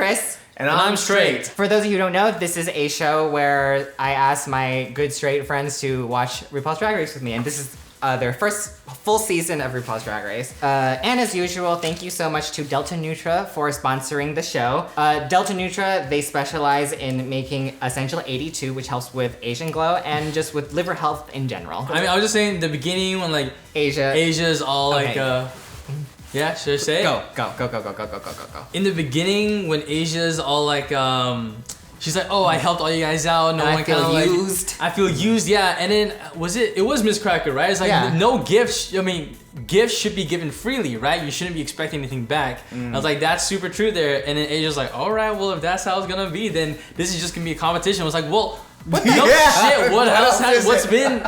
Chris. And I'm straight. For those of you who don't know, this is a show where I ask my good straight friends to watch RuPaul's Drag Race with me, and this is their first full season of RuPaul's Drag Race. And as usual, thank you so much to Delta Nutra for sponsoring the show. Delta Nutra, they specialize in making Essential 82, which helps with Asian glow and just with liver health in general. I mean, I was just saying the beginning when like Asia's all Okay. like yeah, should I say it? Go. In the beginning when Asia's all like she's like, oh, I helped all you guys out. No And one I feel kinda, used. I feel used, yeah. And then it was Miss Cracker, right? It's like no gifts. I mean, gifts should be given freely, right? You shouldn't be expecting anything back. I was like, that's super true there. And then Asia's like, all right, well, if that's how it's gonna be, then this is just gonna be a competition. I was like, well, what the shit? What else has it been?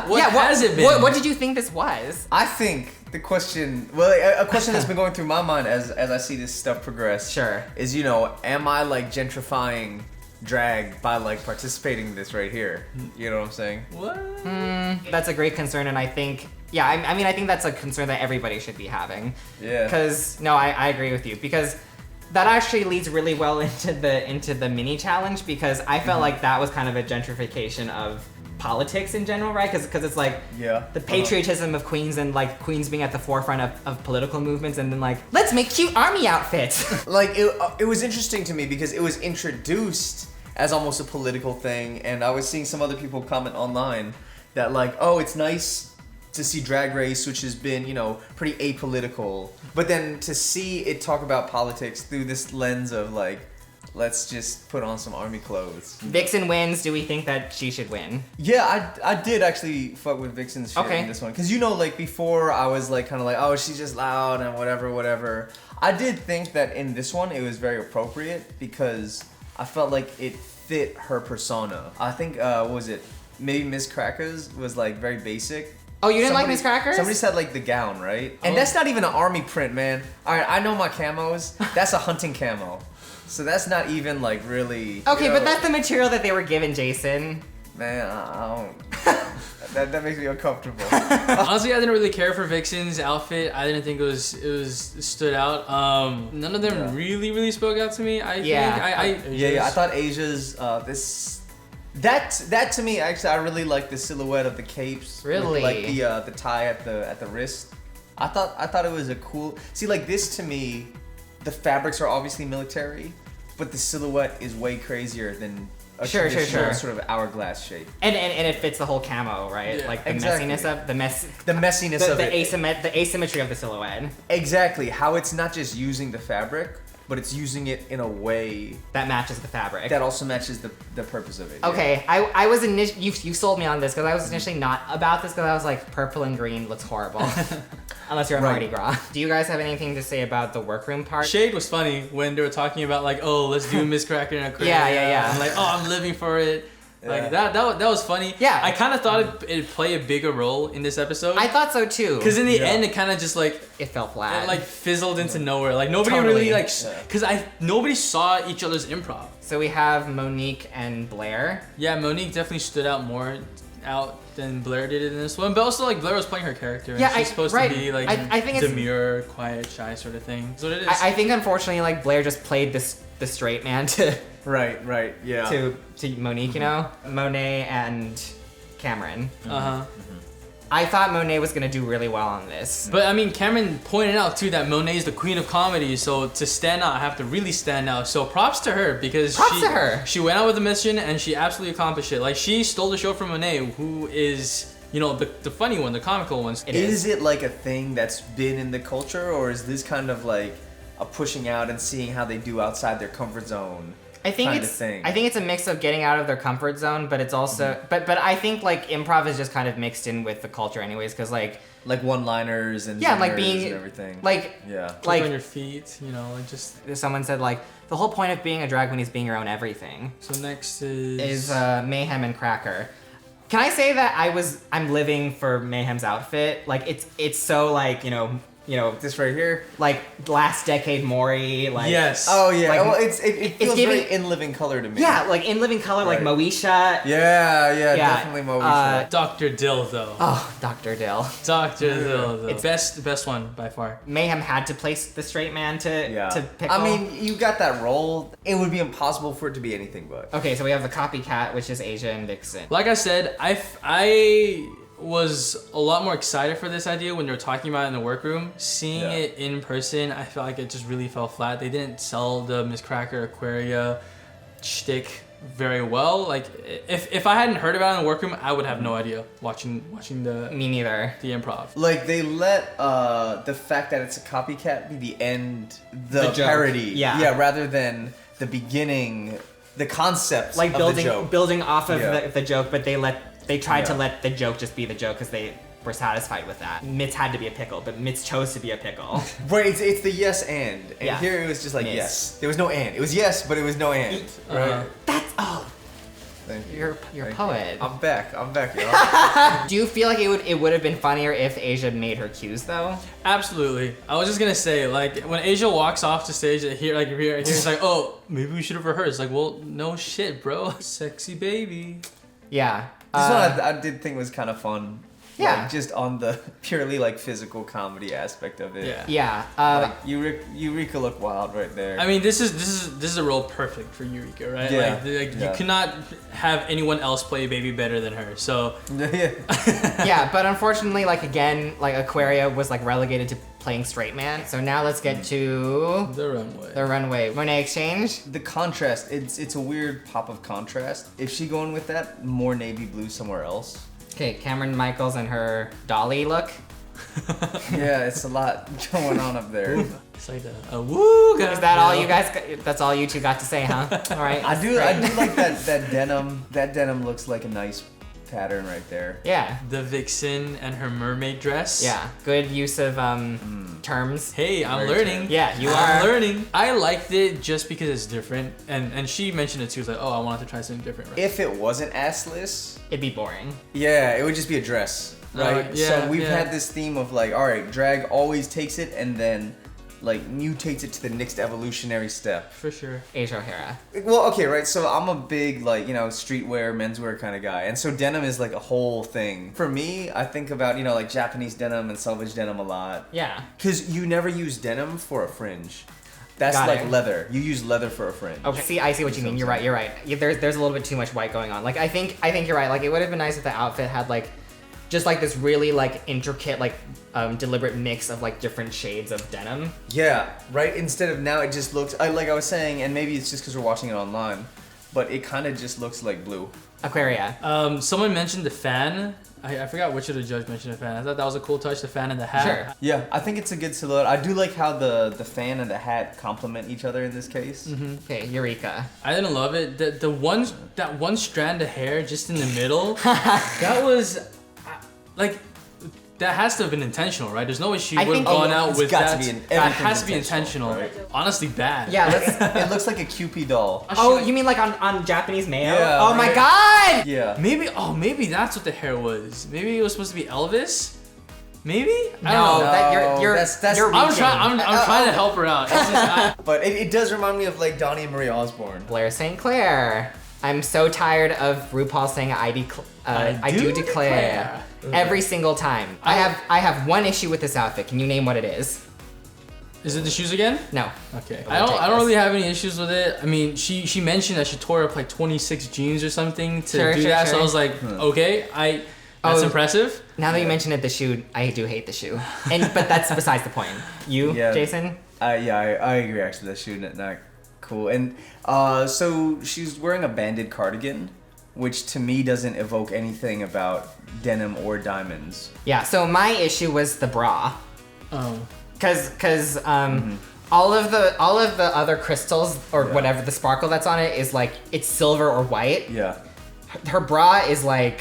What did you think this was? I think the question, a question that's been going through my mind as I see this stuff progress, Sure, is, you know, am I like gentrifying drag by like participating in this right here? You know what I'm saying? What? That's a great concern, and I think, I mean, I think that's a concern that everybody should be having. Yeah. Because I agree with you, because that actually leads really well into the mini challenge, because I felt like that was kind of a gentrification of politics in general, right? Because it's like the patriotism of queens and like queens being at the forefront of political movements, and then like, let's make cute army outfits. Like it was interesting to me because it was introduced as almost a political thing, and I was seeing some other people comment online that like, oh, it's nice to see Drag Race, which has been, you know, pretty apolitical, but then to see it talk about politics through this lens of like, let's just put on some army clothes. Vixen wins. Do we think that she should win? Yeah, I did actually fuck with Vixen's shit in this one. Because, you know, like, before I was, like, kind of like, oh, she's just loud and whatever. I did think that in this one, it was very appropriate because I felt like it fit her persona. I think, what was it? Maybe Miss Crackers was, like, very basic. Oh, you didn't like Miss Crackers? Somebody said, like, the gown, right? And that's not even an army print, man. All right, I know my camos. That's a hunting camo. So that's not even like really. Okay, you know, but that's the material that they were given, Jason. Man, I don't. that makes me uncomfortable. Honestly, I didn't really care for Vixen's outfit. I didn't think it was stood out. None of them really spoke out to me. I thought Asia's that to me actually, I really like the silhouette of the capes. Really, with, like the tie at the wrist. I thought it was a cool. See, like this to me. The fabrics are obviously military, but the silhouette is way crazier than a traditional sort of hourglass shape. And it fits the whole camo, right? Yeah, like the exactly. messiness of it. The asymmetry of the silhouette. Exactly. How it's not just using the fabric, but it's using it in a way that matches the fabric. That also matches the purpose of it. Okay, yeah. I was initially, you sold me on this because I was initially not about this because I was like, purple and green looks horrible. Unless you're on Mardi Gras. Do you guys have anything to say about the workroom part? Shade was funny when they were talking about like, oh, let's do Miss Cracker in a crate. Yeah. I'm like, oh, I'm living for it. Like that was funny. Yeah. I kind of thought it'd play a bigger role in this episode. I thought so too. Because in the end, it kind of just like it fell flat. It like fizzled into nowhere. Like nobody really like because nobody saw each other's improv. So we have Monique and Blair. Yeah, Monique definitely stood out more than Blair did in this one, but also like Blair was playing her character. And she's supposed to be like I think demure, quiet, shy sort of thing. That's what it is. I think unfortunately like Blair just played the straight man to to Monique, you know, Monet and Cameron. I thought Monet was gonna do really well on this. But I mean, Cameron pointed out too that Monet is the queen of comedy, so to stand out, I have to really stand out. So props to her because she went out with a mission and she absolutely accomplished it. Like she stole the show from Monet, who is, you know, the funny one, the comical one. Is it like a thing that's been in the culture, or is this kind of like a pushing out and seeing how they do outside their comfort zone? I think it's a mix of getting out of their comfort zone, but it's also but I think like improv is just kind of mixed in with the culture anyways, because like one-liners and like being and everything. Like like on your feet, you know, like just someone said like the whole point of being a drag queen is being your own everything. So next is Mayhem and Cracker. Can I say that I'm living for Mayhem's outfit? Like it's so like, you know, this right here. like last decade Maury, like Yes. Oh yeah. Like, well, it feels giving- very in living color to me. yeah, like in living color, like Right. Moesha. Yeah, definitely Moesha. Dr. Dill though. Oh, Dr. Dill. Dr. Dill though. It's- Best one by far. Mayhem had to place the straight man to pickle. I mean, you got that role. It would be impossible for it to be anything but. Okay, so we have the copycat, which is Asia and Vixen. Like I said, I was a lot more excited for this idea when they were talking about it in the workroom. Seeing it in person, I felt like it just really fell flat. They didn't sell the Miss Cracker Aquaria shtick very well. Like if I hadn't heard about it in the workroom, I would have no idea watching the Me neither. improv. Like they let the fact that it's a copycat be the end, the joke. parody. Yeah. Rather than the beginning, the concept Like of the joke. building off of Yeah. the joke, but they tried to Yeah. let the joke just be the joke because they were satisfied with that. Mitz had to be a pickle, but Mitz chose to be a pickle. Right, it's the yes and. And Yeah. here it was just like Yes. yes. There was no and. It was yes, but it was no and. Right? That's Thank you. you're a Thank poet. you. I'm back, y'all. Do you feel like it would have been funnier if Asia made her cues though? Absolutely. I was just gonna say, like, when Asia walks off the stage, here, it's like, oh, maybe we should have rehearsed. Like, well, no shit, bro. Sexy baby. Yeah. This one I did think was kind of fun. Yeah. Like, just on the purely like physical comedy aspect of it. Yeah. Yeah. Like, Eureka looked wild right there. I mean, this is a role perfect for Eureka, right? Yeah. Like Yeah. you cannot have anyone else play Baby better than her. So yeah. yeah, but unfortunately, like again, like Aquaria was like relegated to playing straight man. So now let's get to the runway. the runway. Monet Exchange. The contrast, it's a weird pop of contrast. If she going with that, more navy blue somewhere else. Okay, Cameron Michaels and her dolly look. Yeah, it's a lot going on up there. It's like a woo. Is that all you guys? That's all you two got to say, huh? All right. I do great. like that denim. That denim looks like a nice pattern right there. Yeah. The Vixen and her mermaid dress. Yeah. Good use of terms. Hey, I'm Very learning. Yeah, you I'm are. learning. I liked it just because it's different, and she mentioned it too. It's like, oh, I wanted to try something different. Right? If it wasn't assless, It'd be boring. yeah, it would just be a dress, right? yeah, so we've yeah. had this theme of like, all right, drag always takes it and then like mutates it to the next evolutionary step. For sure. Asia O'Hara. Well, okay, right. So I'm a big like streetwear, menswear kind of guy, and so denim is like a whole thing. For me, I think about like Japanese denim and selvage denim a lot. Yeah. Cause you never use denim for a fringe. That's Got like it. leather. You use leather for a fringe. Okay. See, I see what you mean. You're right. You're right. Yeah, there's a little bit too much white going on. Like I think you're right. Like it would have been nice if the outfit had like just like this really like intricate like deliberate mix of like different shades of denim. Yeah, right. Instead of now, it just looks like I was saying, and maybe it's just because we're watching it online, but it kind of just looks like blue. Aquaria. Someone mentioned the fan. I forgot which of the judge mentioned the fan. I thought that was a cool touch, the fan and the hat. Sure. Yeah, I think it's a good silhouette. I do like how the fan and the hat complement each other in this case. Okay, Eureka. I didn't love it. That one strand of hair just in the middle. That was like that has to have been intentional, right? There's no way she I would have think- gone oh, out it's with got to that. be That everything's has to be intentional. intentional, Honestly, bad. Yeah. Let's. It looks like a Cupid doll. Oh, you mean like on Japanese mayo? Yeah, Oh my right. God. Yeah. Maybe that's what the hair was. Maybe it was supposed to be Elvis. Maybe? I No, don't know. that you're that's- you're I'm reaching. trying. I'm trying to help her out. It's just, But it does remind me of like Donnie and Marie Osborne. Blair St. Clair. I'm so tired of RuPaul saying I do declare every single time. I have one issue with this outfit. Can you name what it is? is it the shoes again? No. Okay. We'll take I don't this. really have any issues with it. I mean, she mentioned that she tore up like 26 jeans or something to Sure, do sure, that. So sure. I was like, okay, that's Oh. impressive. Now that you mention it, the shoe, I do hate the shoe. But that's besides the point. You, Yeah. Jason? I agree actually. That shoe not cool. And so she's wearing a banded cardigan, which to me doesn't evoke anything about denim or diamonds. Yeah. So my issue was the bra, Oh. cause all of the other crystals or Yeah. whatever the sparkle that's on it is like it's silver or white. Yeah. Her bra is like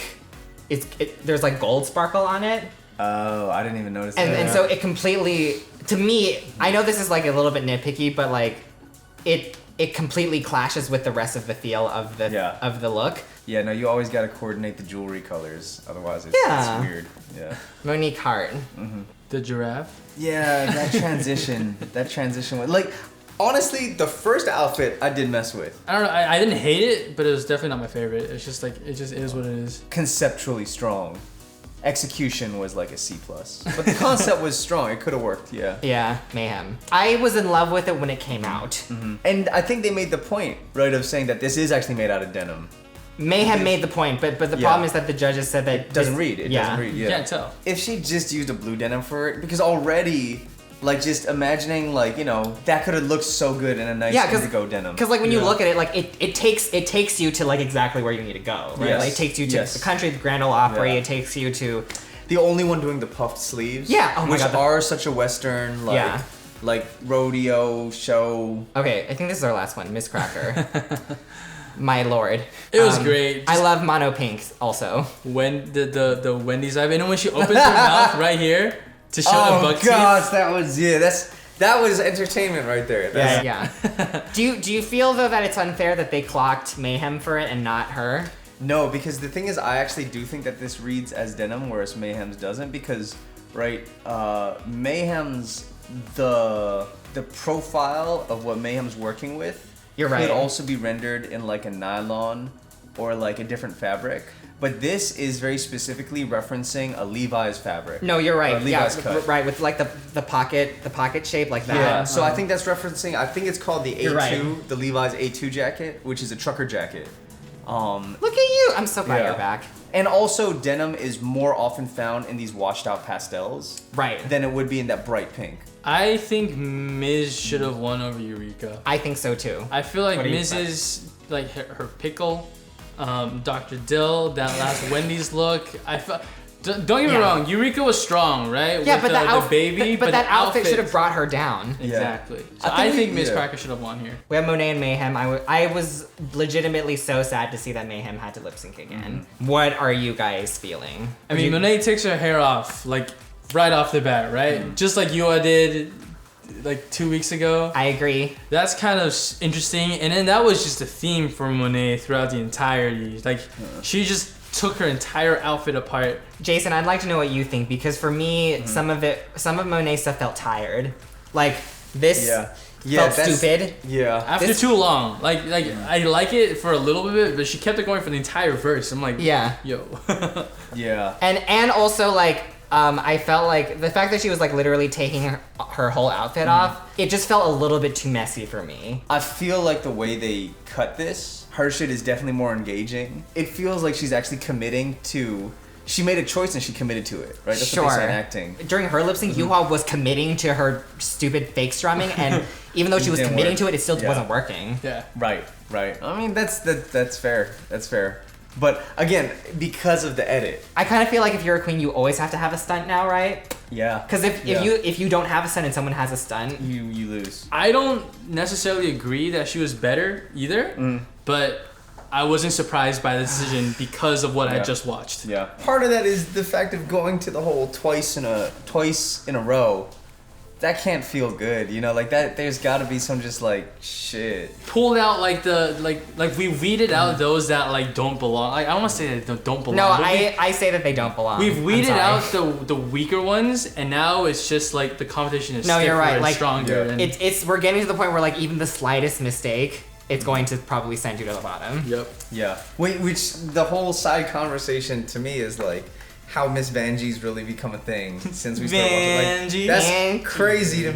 there's like gold sparkle on it. Oh, I didn't even notice And that. and so it completely, to me, I know this is like a little bit nitpicky, but like it it completely clashes with the rest of the feel of the look. Yeah, no, you always gotta coordinate the jewelry colors, otherwise it's weird. Yeah. Monique Hart. Mm-hmm. The giraffe. Yeah, that transition. Like, honestly, the first outfit I did mess with. I don't know. I didn't hate it, but it was definitely not my favorite. It's just like it just is what it is. Conceptually strong. Execution was like a C+. But the concept was strong. It could have worked, yeah. Yeah, Mayhem. I was in love with it when it came out. Mm-hmm. And I think they made the point, right, of saying that this is actually made out of denim. Mayhem made the point, but the problem is that the judges said that it doesn't read. It doesn't read, You can't tell. If she just used a blue denim for it, because already, like, just imagining, like, you know, that could have looked so good in a nice indigo denim. Because, like, when you look at it, like, it takes you to, like, exactly where you need to go, right? Yes. Like, it takes you to the country, the Grand Ole Opry, it takes you to... The only one doing the puffed sleeves. Yeah, oh my which God, are such a Western, like rodeo show. Okay, I think this is our last one, Miss Cracker. My lord. It was great. I love mono pinks also. When the Wendy's vibe, and when she opens her mouth right here to show the buck teeth. Oh gosh, that was entertainment right there. Yeah. Do you feel though that it's unfair that they clocked Mayhem for it and not her? No, because the thing is, I actually do think that this reads as denim, whereas Mayhem's doesn't, because Mayhem's the profile of what Mayhem's working with. You're right. Could also be rendered in like a nylon or like a different fabric. But this is very specifically referencing a Levi's fabric. No, you're right. Or Levi's cut. Right, with like the pocket shape like that. Yeah. So I think that's referencing. I think it's called the A2, right. the Levi's A2 jacket, which is a trucker jacket. Look at you! I'm so glad you're back. And also, denim is more often found in these washed out pastels, right, than it would be in that bright pink. I think Miz should have won over Eureka. I think so too. I feel like Miz's like her pickle, Dr. Dill, that last Wendy's look. Don't get me wrong, Eureka was strong, right? Yeah, with but the baby, but that outfit should have brought her down. Exactly. So I think Miss Cracker should have won here. We have Monet and Mayhem. I was legitimately so sad to see that Mayhem had to lip sync again. Mm-hmm. What are you guys feeling? I mean, Monet takes her hair off like right off the bat, right? Mm-hmm. Just like Yua did like 2 weeks ago. I agree. That's kind of interesting. And then that was just a theme for Monet throughout the entirety. Like she just took her entire outfit apart. Jason, I'd like to know what you think, because for me, some of Monet's stuff felt tired. Like this felt stupid. Yeah. After too long. Like I like it for a little bit, but she kept it going for the entire verse. I'm like, yo. Yeah. And also like I felt like the fact that she was like literally taking her whole outfit off, it just felt a little bit too messy for me. I feel like the way they cut this, her shit is definitely more engaging. It feels like she's actually committing to... She made a choice and she committed to it, right? That's what they say in acting. During her lip sync, Yuha was committing to her stupid fake strumming, and even though she was committing to it, it still wasn't working. Yeah. Right. I mean, that's fair. That's fair. But again, because of the edit, I kind of feel like if you're a queen, you always have to have a stunt now, right? Yeah. Because if you don't have a stunt and someone has a stunt, you lose. I don't necessarily agree that she was better either, but I wasn't surprised by the decision because of what I just watched. Yeah. Part of that is the fact of going to the whole twice in a row. That can't feel good, you know, like that. There's got to be some just like shit. Pulled out like we weeded out those that like don't belong. Like I don't want to say that don't belong. No, I say that they don't belong. We've weeded out the weaker ones, and now it's just like the competition is stiffer you're right. and Like, stronger. And it's we're getting to the point where like even the slightest mistake, it's going to probably send you to the bottom. Yep. Yeah. Which the whole side conversation to me is like, how Miss Vanjie's really become a thing since we started watching. Like, that's crazy to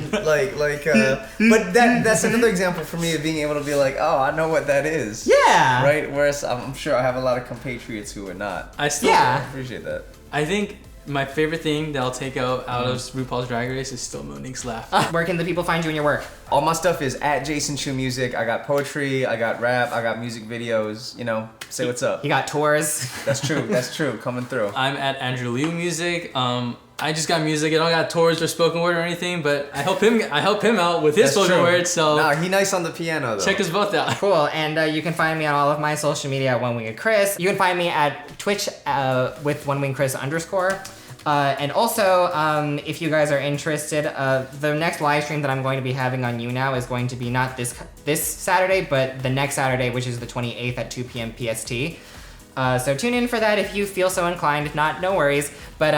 but that's another example for me of being able to be like, oh, I know what that is. Yeah. Right. Whereas I'm sure I have a lot of compatriots who are not. I still appreciate that. I think my favorite thing that I'll take out of RuPaul's Drag Race is still Monique's laugh. Where can the people find you in your work? All my stuff is at Jason Chu Music. I got poetry, I got rap, I got music videos. You know, say what's up. You got tours. That's true. Coming through. I'm at Andrew Liu Music. I just got music. I don't got tours or spoken word or anything, but I help him out with his spoken word. So he nice on the piano though. Check us both out. Cool. And you can find me on all of my social media at OneWingedChris. You can find me at Twitch with OneWingedChris_. And also, if you guys are interested, the next live stream that I'm going to be having on YouNow is going to be not this Saturday, but the next Saturday, which is the 28th at 2 p.m. PST. So tune in for that if you feel so inclined. If not, no worries. But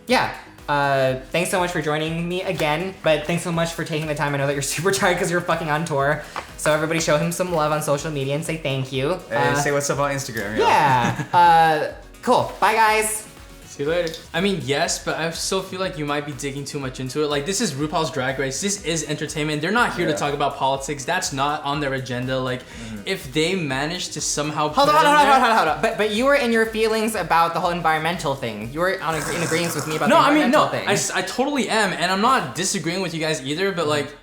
yeah. Thanks so much for joining me again, but thanks so much for taking the time. I know that you're super tired because you're fucking on tour. So everybody show him some love on social media and say thank you. Say what's up on Instagram. Yeah. Cool. Bye, guys. See you later. I mean, yes, but I still feel like you might be digging too much into it. Like, this is RuPaul's Drag Race. This is entertainment. They're not here to talk about politics. That's not on their agenda. Like, if they manage to somehow hold on. But you were in your feelings about the whole environmental thing. You were in agreement with me about the environmental thing. I totally am, and I'm not disagreeing with you guys either. But like,